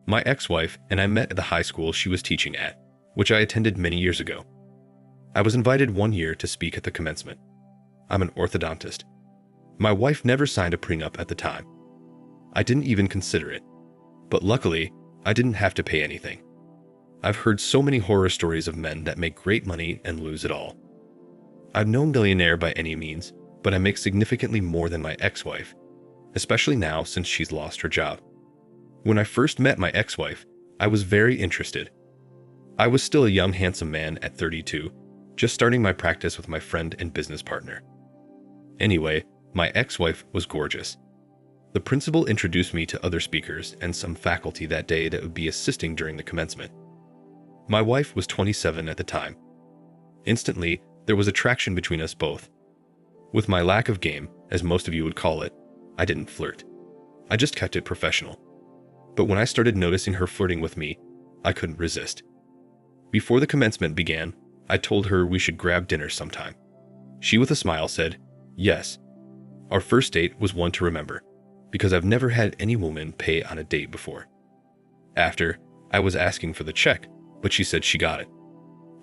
My ex-wife and I met at the high school she was teaching at, which I attended many years ago. I was invited one year to speak at the commencement. I'm an orthodontist. My wife never signed a prenup at the time. I didn't even consider it. But luckily, I didn't have to pay anything. I've heard so many horror stories of men that make great money and lose it all. I'm no millionaire by any means, but I make significantly more than my ex-wife, especially now since she's lost her job. When I first met my ex-wife, I was very interested. I was still a young, handsome man at 32, just starting my practice with my friend and business partner. Anyway, my ex-wife was gorgeous. The principal introduced me to other speakers and some faculty that day that would be assisting during the commencement. My wife was 27 at the time. Instantly, there was attraction between us both. With my lack of game, as most of you would call it, I didn't flirt. I just kept it professional. But when I started noticing her flirting with me, I couldn't resist. Before the commencement began, I told her we should grab dinner sometime. She, with a smile, said, "Yes." Our first date was one to remember, because I've never had any woman pay on a date before. After, I was asking for the check, but she said she got it.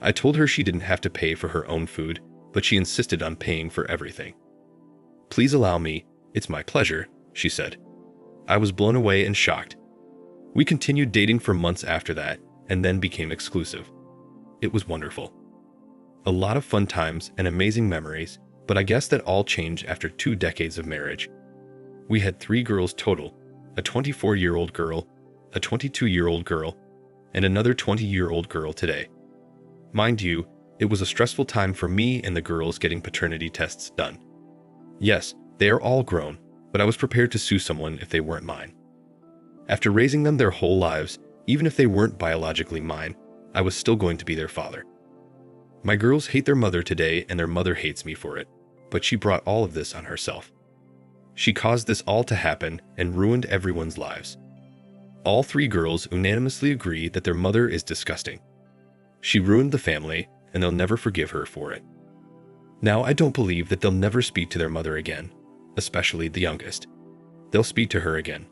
I told her she didn't have to pay for her own food, but she insisted on paying for everything. "Please allow me, it's my pleasure," she said. I was blown away and shocked. We continued dating for months after that, and then became exclusive. It was wonderful. A lot of fun times and amazing memories, but I guess that all changed after 2 decades of marriage. We had 3 girls total, a 24-year-old girl, a 22-year-old girl, and another 20-year-old girl today. Mind you, it was a stressful time for me and the girls getting paternity tests done. Yes, they are all grown, but I was prepared to sue someone if they weren't mine. After raising them their whole lives, even if they weren't biologically mine, I was still going to be their father. My girls hate their mother today and their mother hates me for it, but she brought all of this on herself. She caused this all to happen and ruined everyone's lives. All 3 girls unanimously agree that their mother is disgusting. She ruined the family, and they'll never forgive her for it. Now, I don't believe that they'll never speak to their mother again, especially the youngest. They'll speak to her again.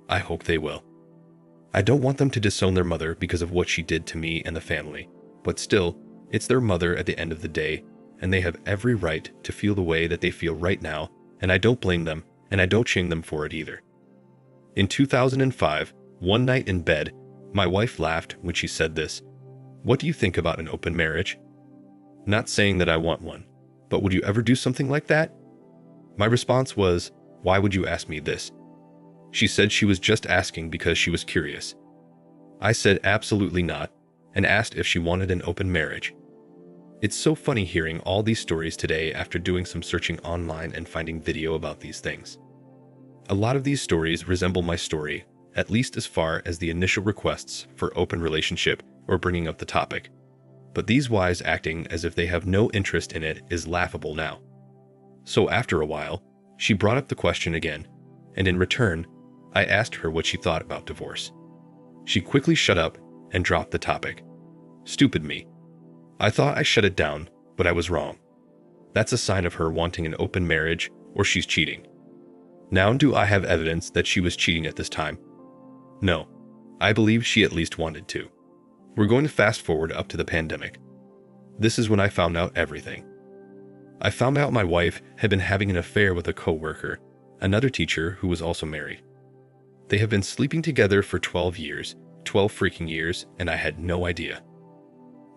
I hope they will. I don't want them to disown their mother because of what she did to me and the family, but still, it's their mother at the end of the day, and they have every right to feel the way that they feel right now, and I don't blame them, and I don't shame them for it either. In 2005, one night in bed, my wife laughed when she said this, "What do you think about an open marriage?" Not saying that I want one, but would you ever do something like that? My response was, "Why would you ask me this?" She said she was just asking because she was curious. I said absolutely not, and asked if she wanted an open marriage. It's so funny hearing all these stories today after doing some searching online and finding video about these things. A lot of these stories resemble my story, at least as far as the initial requests for open relationship or bringing up the topic. But these wives acting as if they have no interest in it is laughable now. So after a while, she brought up the question again, and in return, I asked her what she thought about divorce. She quickly shut up and dropped the topic. Stupid me. I thought I shut it down, but I was wrong. That's a sign of her wanting an open marriage, or she's cheating. Now, do I have evidence that she was cheating at this time? No. I believe she at least wanted to. We're going to fast forward up to the pandemic. This is when I found out everything. I found out my wife had been having an affair with a coworker, another teacher who was also married. They have been sleeping together for 12 years, 12 freaking years, and I had no idea.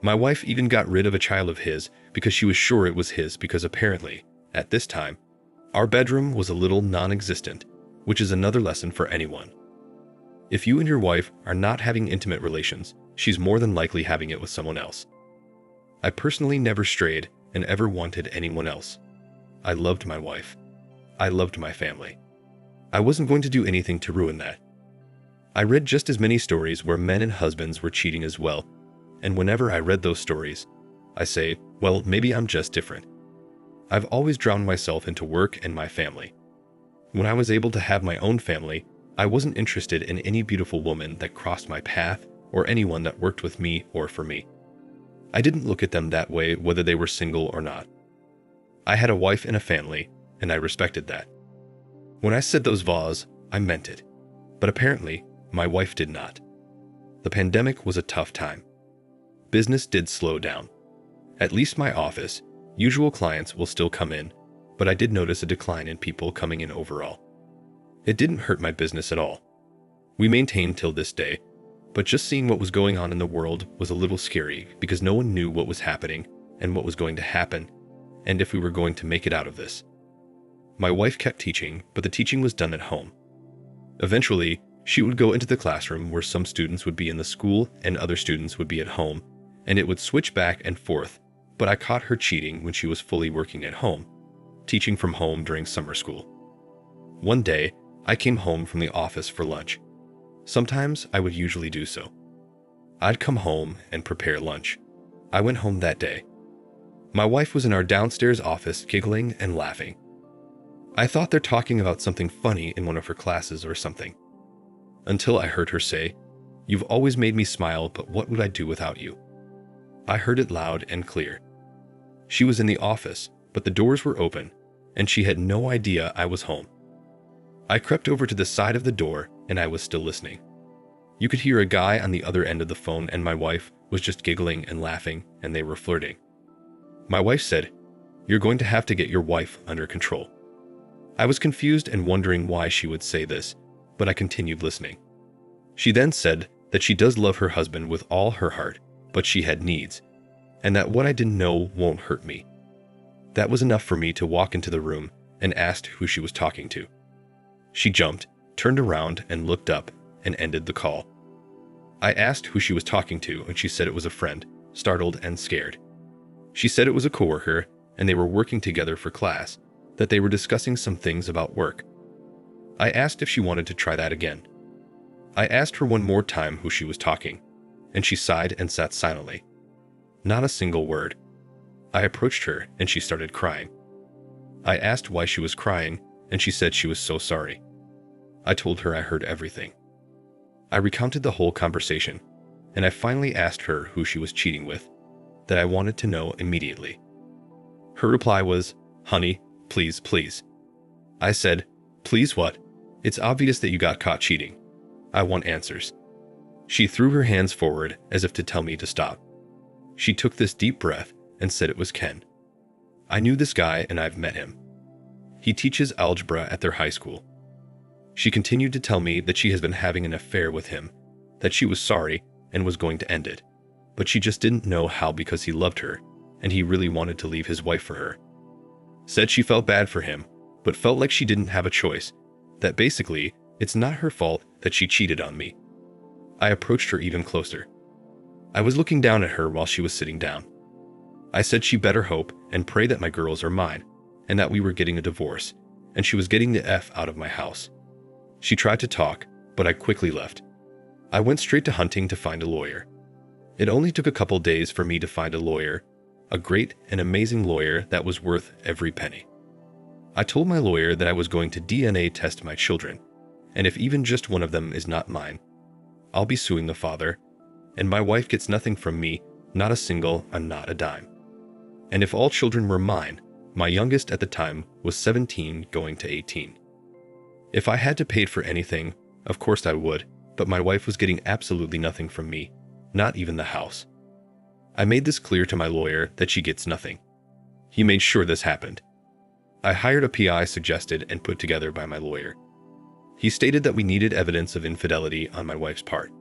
My wife even got rid of a child of his because she was sure it was his because apparently, at this time, our bedroom was a little non-existent, which is another lesson for anyone. If you and your wife are not having intimate relations, she's more than likely having it with someone else. I personally never strayed and ever wanted anyone else. I loved my wife. I loved my family. I wasn't going to do anything to ruin that. I read just as many stories where men and husbands were cheating as well, and whenever I read those stories, I say, well, maybe I'm just different. I've always drowned myself into work and my family. When I was able to have my own family, I wasn't interested in any beautiful woman that crossed my path or anyone that worked with me or for me. I didn't look at them that way whether they were single or not. I had a wife and a family, and I respected that. When I said those vows, I meant it. But apparently, My wife did not. The pandemic was a tough time. Business did slow down. At least my office, usual clients will still come in, but I did notice a decline in people coming in overall. It didn't hurt my business at all. We maintained till this day, but just seeing what was going on in the world was a little scary because no one knew what was happening and what was going to happen, and if we were going to make it out of this. My wife kept teaching, but the teaching was done at home. Eventually, she would go into the classroom where some students would be in the school and other students would be at home, and it would switch back and forth, but I caught her cheating when she was fully working at home, teaching from home during summer school. One day, I came home from the office for lunch. Sometimes I would usually do so. I'd come home and prepare lunch. I went home that day. My wife was in our downstairs office giggling and laughing. I thought they're talking about something funny in one of her classes or something. Until I heard her say, "You've always made me smile, but what would I do without you?" I heard it loud and clear. She was in the office, but the doors were open, and she had no idea I was home. I crept over to the side of the door, and I was still listening. You could hear a guy on the other end of the phone, and my wife was just giggling and laughing, and they were flirting. My wife said, "You're going to have to get your wife under control." I was confused and wondering why she would say this, but I continued listening. She then said that she does love her husband with all her heart, but she had needs, and that what I didn't know won't hurt me. That was enough for me to walk into the room and asked who she was talking to. She jumped, turned around and looked up and ended the call. I asked who she was talking to and she said it was a friend, startled and scared. She said it was a coworker and they were working together for class, that they were discussing some things about work. I asked if she wanted to try that again. I asked her one more time who she was talking, and she sighed and sat silently. Not a single word. I approached her and she started crying. I asked why she was crying and she said she was so sorry. I told her I heard everything. I recounted the whole conversation, and I finally asked her who she was cheating with, that I wanted to know immediately. Her reply was, "Honey, please, please." I said, "Please what? It's obvious that you got caught cheating. I want answers." She threw her hands forward as if to tell me to stop. She took this deep breath and said it was Ken. I knew this guy and I've met him. He teaches algebra at their high school. She continued to tell me that she has been having an affair with him, that she was sorry and was going to end it, but she just didn't know how because he loved her and he really wanted to leave his wife for her. Said she felt bad for him, but felt like she didn't have a choice, that basically it's not her fault that she cheated on me. I approached her even closer. I was looking down at her while she was sitting down. I said she better hope and pray that my girls are mine, and that we were getting a divorce, and she was getting the F out of my house. She tried to talk, but I quickly left. I went straight to hunting to find a lawyer. It only took a couple days for me to find a lawyer, a great and amazing lawyer that was worth every penny. I told my lawyer that I was going to DNA test my children, and if even just one of them is not mine, I'll be suing the father, and my wife gets nothing from me, not a single and not a dime. And if all children were mine, my youngest at the time was 17 going to 18. If I had to pay for anything, of course I would, but my wife was getting absolutely nothing from me, not even the house. I made this clear to my lawyer that she gets nothing. He made sure this happened. I hired a PI suggested and put together by my lawyer. He stated that we needed evidence of infidelity on my wife's part.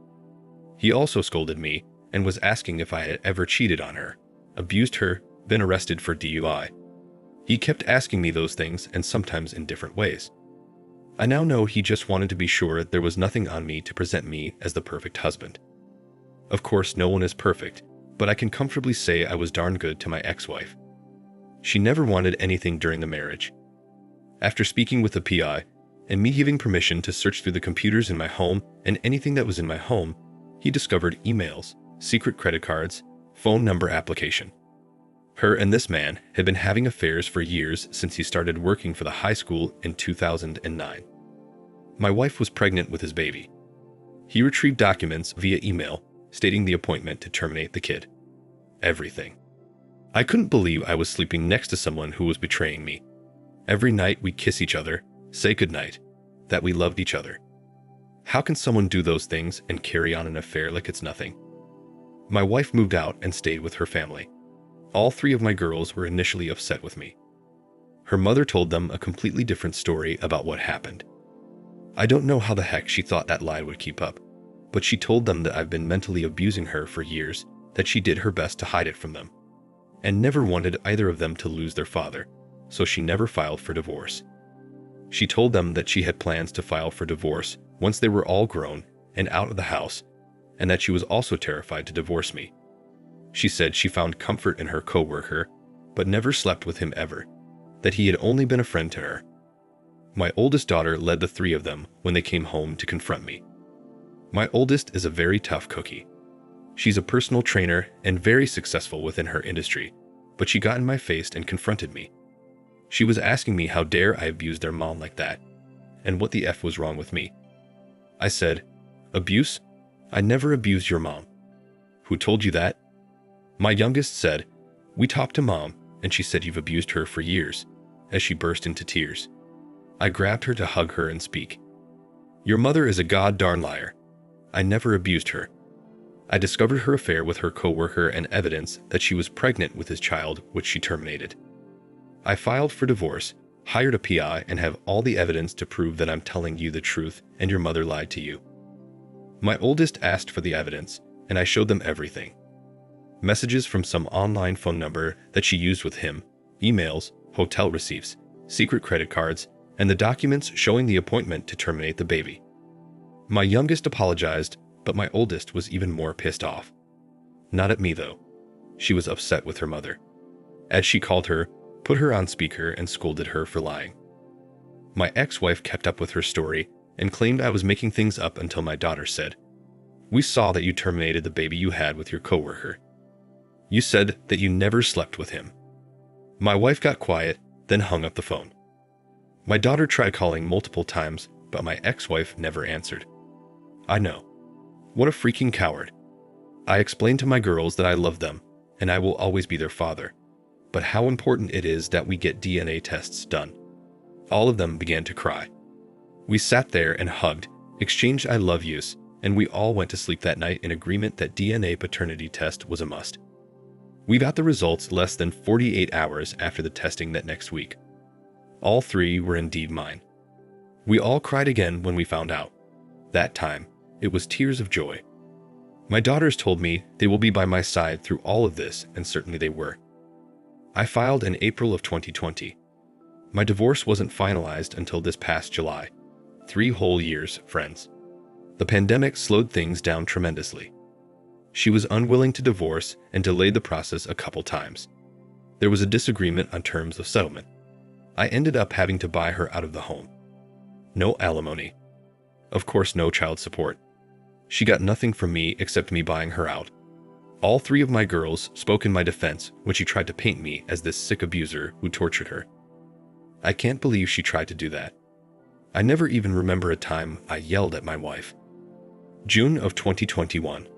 He also scolded me and was asking if I had ever cheated on her, abused her, been arrested for DUI. He kept asking me those things and sometimes in different ways. I now know he just wanted to be sure there was nothing on me to present me as the perfect husband. Of course, no one is perfect, but I can comfortably say I was darn good to my ex-wife. She never wanted anything during the marriage. After speaking with the PI, and me giving permission to search through the computers in my home and anything that was in my home, he discovered emails, secret credit cards, phone number application. Her and this man had been having affairs for years since he started working for the high school in 2009. My wife was pregnant with his baby. He retrieved documents via email stating the appointment to terminate the kid. Everything. I couldn't believe I was sleeping next to someone who was betraying me. Every night we'd kiss each other, say goodnight, that we loved each other. How can someone do those things and carry on an affair like it's nothing? My wife moved out and stayed with her family. All three of my girls were initially upset with me. Her mother told them a completely different story about what happened. I don't know how the heck she thought that lie would keep up, but she told them that I've been mentally abusing her for years, that she did her best to hide it from them, and never wanted either of them to lose their father, so she never filed for divorce. She told them that she had plans to file for divorce once they were all grown and out of the house, and that she was also terrified to divorce me. She said she found comfort in her coworker, but never slept with him ever, that he had only been a friend to her. My oldest daughter led the three of them when they came home to confront me. My oldest is a very tough cookie. She's a personal trainer and very successful within her industry, but she got in my face and confronted me. She was asking me how dare I abuse their mom like that, and what the F was wrong with me. I said, "Abuse? I never abused your mom." "Who told you that?" My youngest said, "We talked to mom, and she said you've abused her for years," as she burst into tears. I grabbed her to hug her and speak. "Your mother is a god-darn liar. I never abused her." I discovered her affair with her coworker and evidence that she was pregnant with his child, which she terminated. I filed for divorce, hired a PI, and have all the evidence to prove that I'm telling you the truth and your mother lied to you. My oldest asked for the evidence, and I showed them everything. Messages from some online phone number that she used with him, emails, hotel receipts, secret credit cards, and the documents showing the appointment to terminate the baby. My youngest apologized, but my oldest was even more pissed off. Not at me, though. She was upset with her mother. As she called her, put her on speaker and scolded her for lying. My ex-wife kept up with her story and claimed I was making things up until my daughter said, "We saw that you terminated the baby you had with your coworker. You said that you never slept with him." My wife got quiet, then hung up the phone. My daughter tried calling multiple times, but my ex-wife never answered. I know. What a freaking coward. I explained to my girls that I love them, and I will always be their father, but how important it is that we get DNA tests done. All of them began to cry. We sat there and hugged, exchanged I love yous, and we all went to sleep that night in agreement that DNA paternity test was a must. We got the results less than 48 hours after the testing that next week. All three were indeed mine. We all cried again when we found out. That time, it was tears of joy. My daughters told me they will be by my side through all of this, and certainly they were. I filed in April of 2020. My divorce wasn't finalized until this past July. 3 whole years, friends. The pandemic slowed things down tremendously. She was unwilling to divorce and delayed the process a couple times. There was a disagreement on terms of settlement. I ended up having to buy her out of the home. No alimony. Of course, no child support. She got nothing from me except me buying her out. All 3 of my girls spoke in my defense when she tried to paint me as this sick abuser who tortured her. I can't believe she tried to do that. I never even remember a time I yelled at my wife. June of 2021.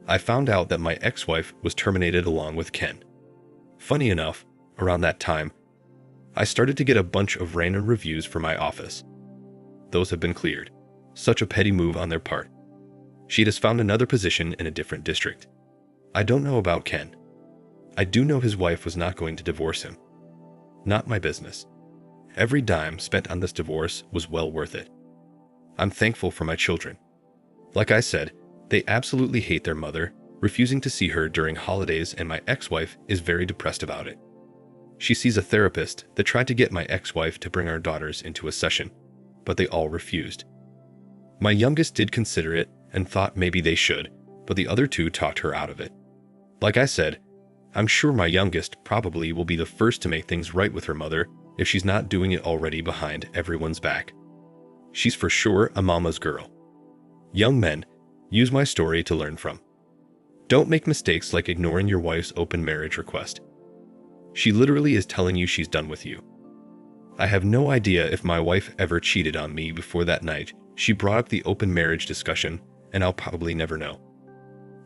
I found out that my ex-wife was terminated along with Ken. Funny enough, around that time, I started to get a bunch of random reviews for my office. Those have been cleared. Such a petty move on their part. She has found another position in a different district. I don't know about Ken. I do know his wife was not going to divorce him. Not my business. Every dime spent on this divorce was well worth it. I'm thankful for my children. Like I said, they absolutely hate their mother, refusing to see her during holidays, and my ex-wife is very depressed about it. She sees a therapist that tried to get my ex-wife to bring our daughters into a session, but they all refused. My youngest did consider it and thought maybe they should, but the other 2 talked her out of it. Like I said, I'm sure my youngest probably will be the first to make things right with her mother if she's not doing it already behind everyone's back. She's for sure a mama's girl. Young men, use my story to learn from. Don't make mistakes like ignoring your wife's open marriage request. She literally is telling you she's done with you. I have no idea if my wife ever cheated on me before that night she brought up the open marriage discussion, and I'll probably never know.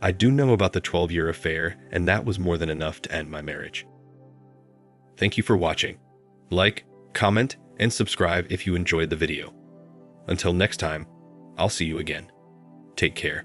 I do know about the 12-year affair, and that was more than enough to end my marriage. Thank you for watching. Like, comment, and subscribe if you enjoyed the video. Until next time, I'll see you again. Take care.